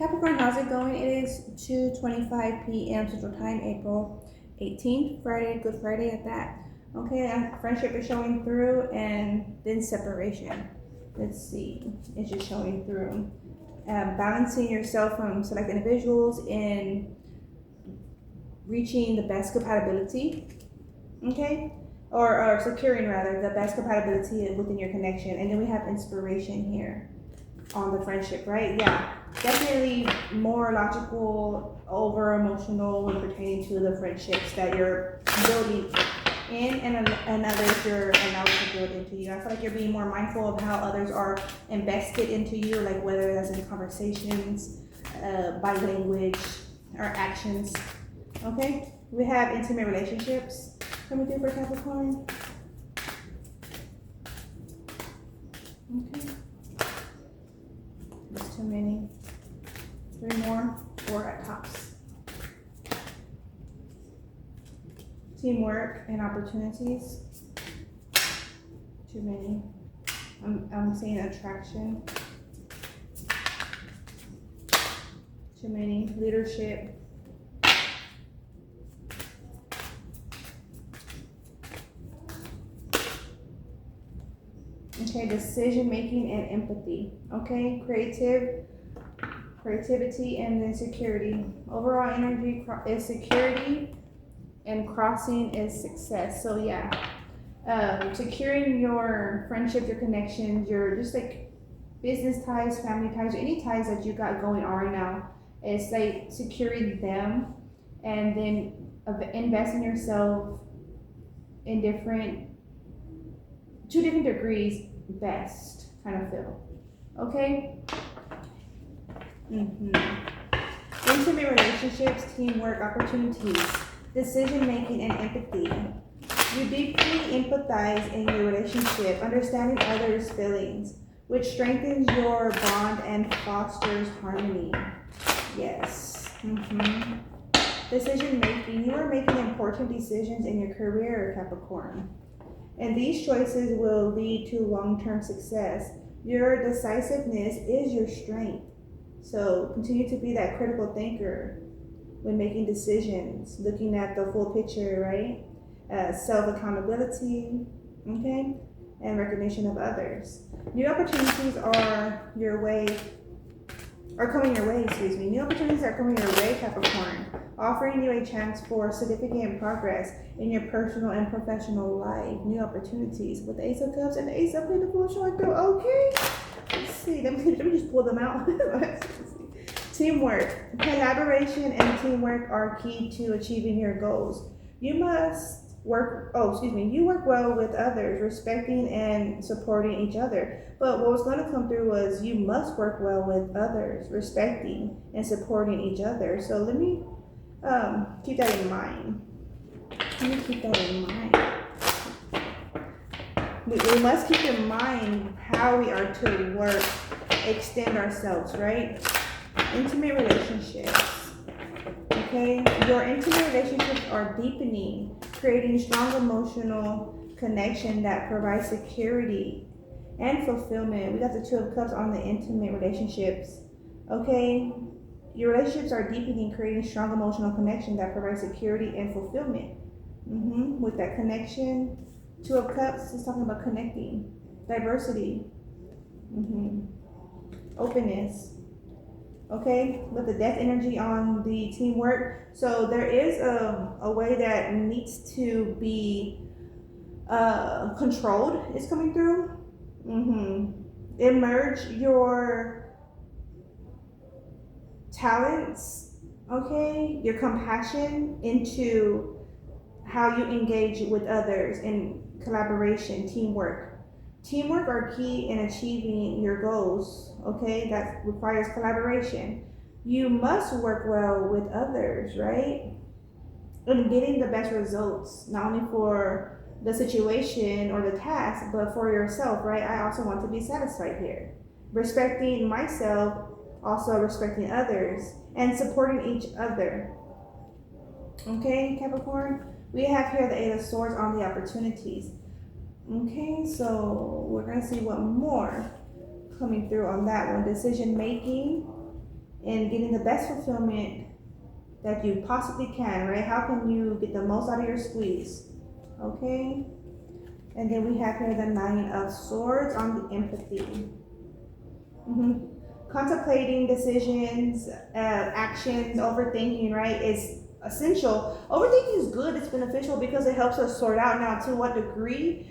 Capricorn, how's it going? It is 2:25 p.m. Central Time, April 18th, Friday, Good Friday at that. Okay, friendship is showing through, and then separation. Let's see, it's just showing through. Balancing yourself from select individuals and reaching the best compatibility, okay? Or securing rather the best compatibility within your connection. And then we have inspiration here on the friendship, right? Yeah, definitely more logical over emotional when pertaining to the friendships that you're building in and others you're allowed to build into you. I feel like you're being more mindful of how others are invested into you, like whether that's in conversations, by language, or actions. Okay, we have intimate relationships coming through for Capricorn. Okay. There's too many. 3 more, 4 at tops. Teamwork and opportunities. Too many. I'm seeing attraction. Too many. Leadership. Okay, decision making and empathy. Okay, creativity, and then security. Overall energy is security, and crossing is success. So yeah, securing your friendship, your connections, your just like business ties, family ties, any ties that you got going on right now. It's like securing them, and then invest in yourself in two different degrees best kind of feel. Okay. Intimate relationships, teamwork, opportunities, decision making, and empathy. You deeply empathize in your relationship, understanding others' feelings, which strengthens your bond and fosters harmony. Yes. Decision making. You are making important decisions in your career, Capricorn. And these choices will lead to long-term success. Your decisiveness is your strength. So continue to be that critical thinker when making decisions, looking at the full picture, right? Self-accountability, okay? And recognition of others. New opportunities are coming your way, New opportunities are coming your way, Capricorn, offering you a chance for significant progress in your personal and professional life. New opportunities with the Ace of Cups and the Ace of Pentacles showing through. Okay, let's see. Let me just pull them out. Teamwork, collaboration, and teamwork are key to achieving your goals. You work well with others, respecting and supporting each other. But what was going to come through was you must work well with others, respecting and supporting each other. So let me keep that in mind. We must keep in mind how we are to work, extend ourselves, right? Intimate relationships. Okay, your intimate relationships are deepening, creating strong emotional connection that provides security and fulfillment. We got the 2 of Cups on the intimate relationships. Okay, your relationships are deepening, creating strong emotional connection that provides security and fulfillment. With that connection, 2 of Cups is talking about connecting, diversity, openness. Okay, with the death energy on the teamwork. So there is a way that needs to be controlled is coming through. Emerge your talents, okay, your compassion into how you engage with others in collaboration, teamwork. Teamwork are key in achieving your goals, okay? That requires collaboration. You must work well with others, right? And getting the best results, not only for the situation or the task, but for yourself, right? I also want to be satisfied here. Respecting myself, also respecting others, and supporting each other. Okay, Capricorn? We have here the 8 of Swords on the opportunities. Okay, so we're going to see what more coming through on that one. Decision making, and getting the best fulfillment that you possibly can, right? How can you get the most out of your squeeze? Okay. And then we have here the Nine of Swords on the empathy. Contemplating decisions, actions, overthinking, right, is essential. Overthinking is good, it's beneficial because it helps us sort out. Now, to what degree?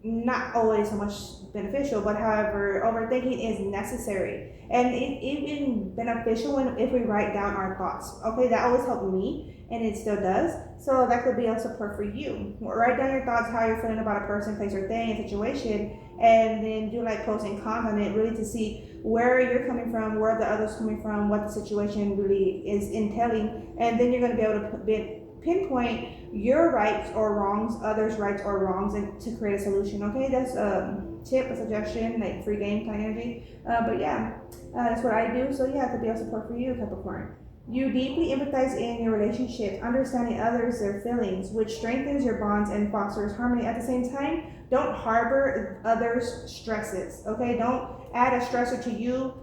Not always so much beneficial, but however, overthinking is necessary. And it's even beneficial if we write down our thoughts. Okay, that always helped me, and it still does. So that could be a support for you. Write down your thoughts, how you're feeling about a person, place, or thing, a situation, and then do like pros and cons on it, really to see where you're coming from, where the other's coming from, what the situation really is entailing, and then you're going to be able to pinpoint your rights or wrongs, others' rights or wrongs, and to create a solution. Okay, that's a tip, a suggestion, like free game kind of energy. But yeah, that's what I do. So yeah, it could be a support for you, Capricorn. You deeply empathize in your relationship, understanding others, their feelings, which strengthens your bonds and fosters harmony. At the same time, don't harbor others' stresses. Okay, don't add a stressor to you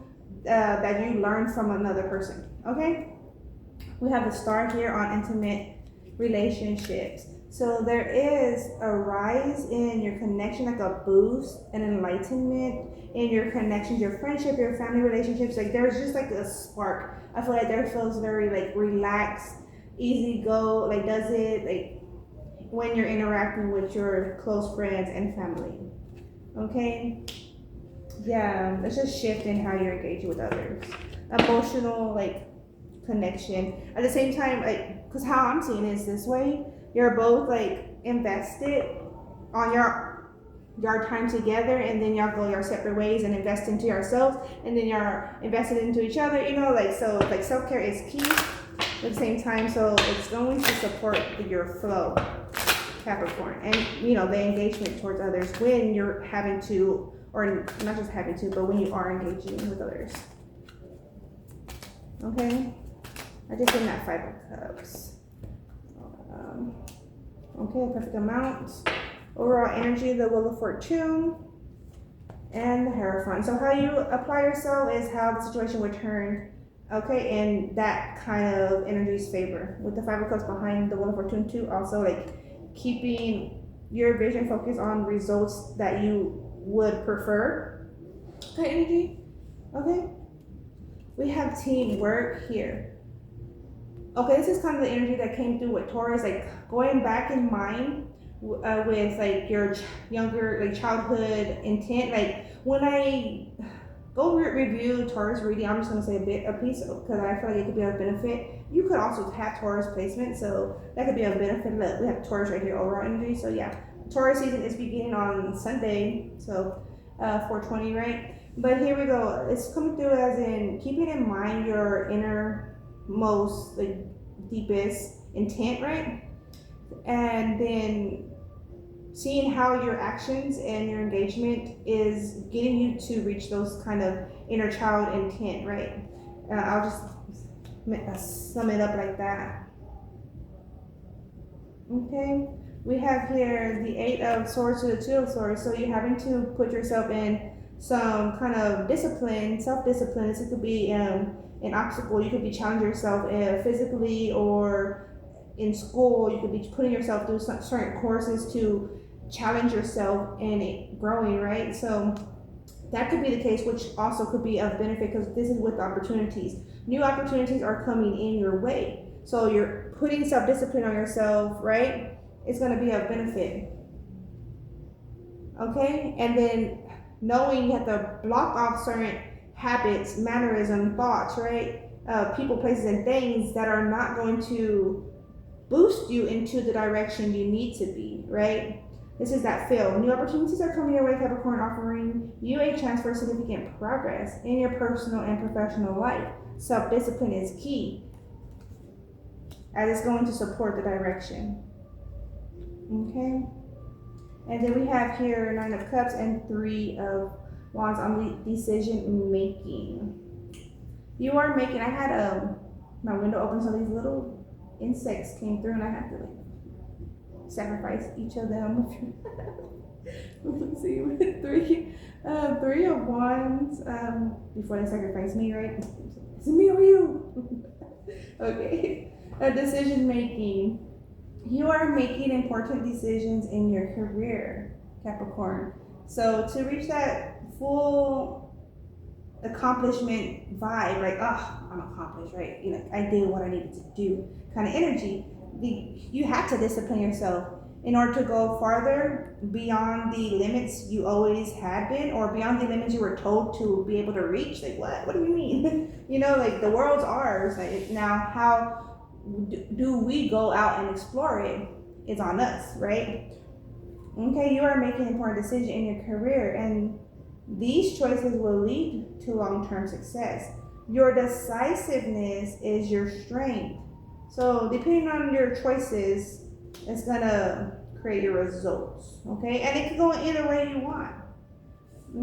that you learned from another person. Okay, we have the star here on intimate relationships. So there is a rise in your connection, like a boost, an enlightenment in your connections, your friendship, your family relationships. Like there's just like a spark. I feel like there feels very like relaxed, easy go, like does it like when you're interacting with your close friends and family. Okay? Yeah, it's just shift in how you're engaging with others. Emotional like connection. At the same time, like, because how I'm seeing it is this way, you're both like invested on your time together, and then y'all go your separate ways and invest into yourselves, and then you're invested into each other, you know, like, so like self-care is key at the same time. So it's going to support your flow, Capricorn, and you know, the engagement towards others when you're having to, or not just having to, but when you are engaging with others. Okay, I just did that 5 of Cups. Okay, perfect amount. Overall energy, the Wheel of Fortune, and the Hierophant. So how you apply yourself is how the situation would turn, okay, and that kind of energy's favor. With the 5 of Cups behind the Wheel of Fortune too, also like keeping your vision focused on results that you would prefer. Okay, energy. Okay. We have teamwork here. Okay, this is kind of the energy that came through with Taurus, like going back in mind with like your younger, like childhood intent. Like when I go review Taurus reading, I'm just gonna say a piece because I feel like it could be of benefit. You could also have Taurus placement, so that could be a benefit. Look, we have Taurus right here, overall energy. So yeah, Taurus season is beginning on Sunday, so 4/20, right? But here we go. It's coming through as in keeping in mind your innermost, like deepest intent, right? And then seeing how your actions and your engagement is getting you to reach those kind of inner child intent, right? I'll just sum it up like that. Okay, we have here the 8 of Swords to the 2 of Swords. So you're having to put yourself in some kind of discipline, self-discipline. This could be an obstacle. You could be challenging yourself physically or in school. You could be putting yourself through certain courses to challenge yourself and growing, right? So that could be the case, which also could be of benefit because this is with opportunities. New opportunities are coming in your way. So you're putting self-discipline on yourself, right? It's going to be of benefit. Okay? And then knowing you have to block off certain habits, mannerisms, thoughts, right? People, places, and things that are not going to boost you into the direction you need to be, right? This is that fail. New opportunities are coming your way, Capricorn, offering you a chance for significant progress in your personal and professional life. Self-discipline is key as it's going to support the direction. Okay? And then we have here 9 of Cups and 3 of Wands on the decision making. You are making, I had my window open, so these little insects came through and I had to like sacrifice each of them. Let's see, three of wands. Before they sacrifice me, right? Is it me or you? Okay. Decision making. You are making important decisions in your career, Capricorn. So to reach that full accomplishment vibe, like, oh, I'm accomplished, right? You know, I did what I needed to do, kind of energy. You have to discipline yourself in order to go farther beyond the limits you always had been, or beyond the limits you were told to be able to reach. Like, what do you mean? You know, like, the world's ours. Like, now how do we go out and explore it is on us, right? Okay, you are making important decisions in your career, and these choices will lead to long-term success. Your decisiveness is your strength. So depending on your choices, it's gonna create your results. Okay, and it can go either way you want.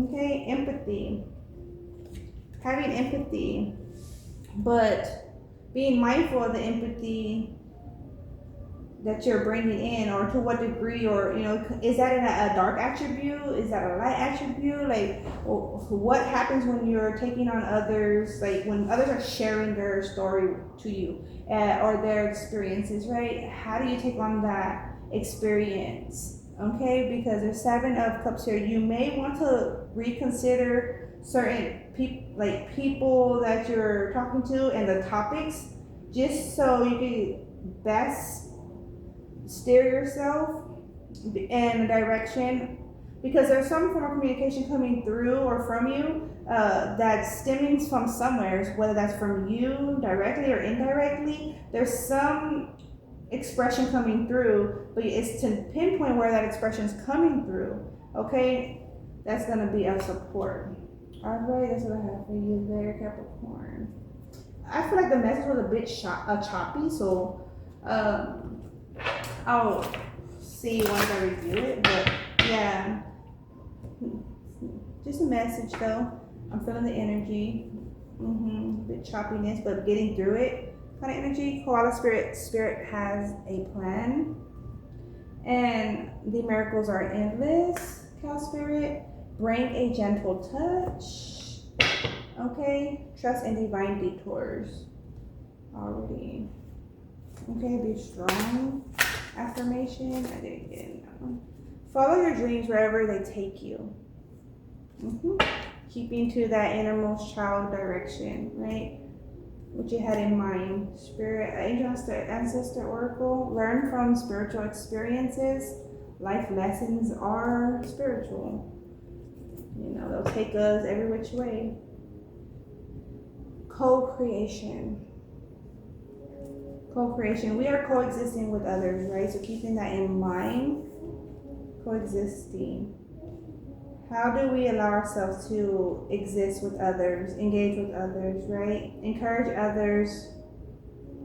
Okay, empathy. Having empathy, but being mindful of the empathy that you're bringing in, or to what degree, or, you know, is that a dark attribute, is that a light attribute, like, what happens when you're taking on others, like when others are sharing their story to you, or their experiences, right? How do you take on that experience? Okay, because there's 7 of Cups here. You may want to reconsider certain people that you're talking to and the topics, just so you can best steer yourself in a direction, because there's some form of communication coming through or from you that's stemming from somewhere, whether that's from you directly or indirectly. There's some expression coming through, but it's to pinpoint where that expression is coming through. Okay, that's gonna be of support. All right, that's what I have for you there, Capricorn. I feel like the message was a bit choppy, so I'll see once I review it, but yeah, just a message though. I'm feeling the energy, bit choppiness, but getting through it kind of energy. Koala spirit has a plan, and the miracles are endless. Cow spirit, bring a gentle touch. Okay, trust in divine detours. Already. Okay, be strong. Affirmation. I didn't get it now. Follow your dreams wherever they take you. Keeping to that innermost child direction, right? What you had in mind. Spirit, angel, ancestor, oracle. Learn from spiritual experiences. Life lessons are spiritual. You know, they'll take us every which way. Co-creation. Co-creation. We are coexisting with others, right? So keeping that in mind. Coexisting. How do we allow ourselves to exist with others, engage with others, right? Encourage others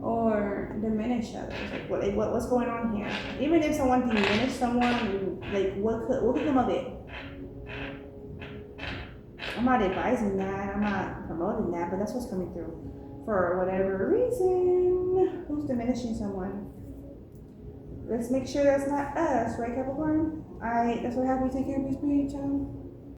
or diminish others? Like what's going on here? Even if someone diminished someone, like what could come of it? I'm not advising that, I'm not promoting that, but that's what's coming through. For whatever reason, who's diminishing someone? Let's make sure that's not us, right, Capricorn? That's what happens. Take care of your spirit, child.